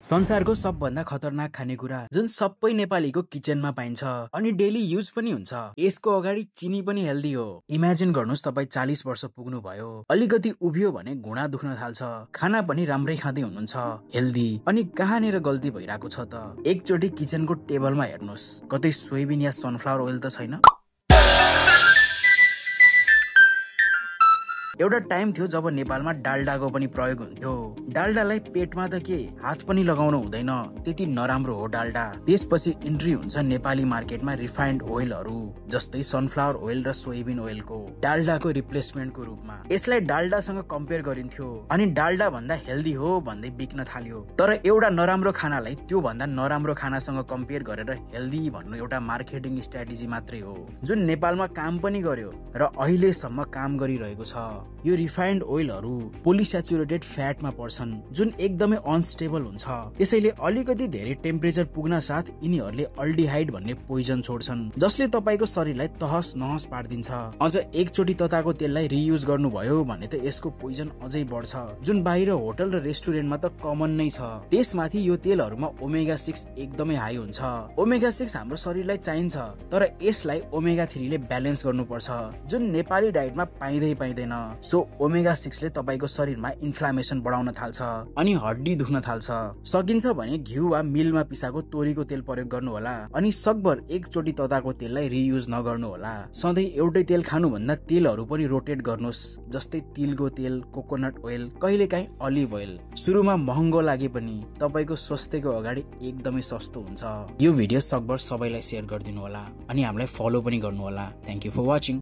संसारको सबभन्दा खतरनाक खानेकुरा जुन सबै नेपालीको किचनमा पाइन्छ अनि डेली युज पनि हुन्छ। यसको अगाडि चिनी पनि हेल्दी हो। इमेजिन गर्नुस् तपाई 40 वर्ष पुग्नु भयो, अलिकति उभियो भने घुँडा दुख्न थाल्छ, खाना पनि राम्रै खाँदै हुनुहुन्छ, हेल्दी, अनि कहाँनेर गल्ती भइराको छ त? एकचोटी किचनको टेबलमा हेर्नुस्, कतै सोयाबिन या सनफ्लावर ओइल त छैन? एउटा टाइम थियो जब नेपालमा डाल्डाको पनि प्रयोग हुन्थ्यो। डाल्डालाई पेटमा त के हात पनि लगाउनु हुँदैन, त्यति नराम्रो हो डाल्डा। त्यसपछि इन्ट्री हुन्छ नेपाली मार्केटमा रिफाइन्ड ओइलहरू जस्तै सनफ्लावर ओइल र सोयाबिन ओइलको डाल्डाको रिप्लेसमेन्टको रूपमा। यसलाई डाल्डासँग कम्पेयर गरिन्थ्यो अनि डाल्डा भन्दा हेल्दी हो भन्दै बिक्न थाल्यो। तर एउटा नराम्रो खानालाई त्यो भन्दा नराम्रो खानासँग कम्पेयर गरेर हेल्दी भन्नु एउटा मार्केटिङ स्ट्र्याटेजी मात्रै हो, जुन नेपालमा काम पनि गर्यो र अहिलेसम्म काम गरिरहेको छ। यो रिफाइन्ड ओइलहरू पोलिस्याचुरेटेड फ्याटमा पर्छन्, जुन एकदमै अनस्टेबल हुन्छ। त्यसैले अलिकति धेरै टेम्परेचर पुग्न साथ यिनीहरूले अल्डिहाइड भन्ने पोइजन छोड्छन्, जसले तपाईको शरीरलाई तहस नहस पार्दिन्छ। अझ एकचोटी तताको तेललाई रियुज गर्नुभयो भने त यसको पोइजन अझै बढ्छ, जुन बाहिर होटल र रेस्टुरेन्टमा त कमन नै छ। त्यसमाथि यो तेलहरूमा ओमेगा 6 एकदमै हाई हुन्छ। ओमेगा 6 हाम्रो शरीरलाई चाहिन्छ, तर यसलाई ओमेगा 3 ले ब्यालेन्स गर्नुपर्छ, जुन नेपाली डाइटमा पाइँदैन। सो ओमेगा 6 ले तपाईको शरीरमा इन्फ्लामेसन बढाउन थाल्छ अनि हड्डी दुख्न थाल्छ। सकिन्छ भने घिउ वा मिलमा पिसाको तोरीको तेल प्रयोग गर्नु होला अनि सकभर एकचोटी तताको तेललाई रियुज नगर्नु होला। सधैँ एउटै तेल खानु भन्दा तेलहरू पनि रोटेट गर्नुस्, जस्तै तिलको तेल, कोकोनट ओइल, कहिलेकाहीँ अलिभ ओइल। सुरुमा महँगो लागे पनि तपाईको स्वास्थ्यको अगाडि एकदमै सस्तो हुन्छ। यो भिडियो सकभर सबैलाई शेयर गरिदिनु होला अनि हामीलाई फलो पनि गर्नु होला। Thank you for watching.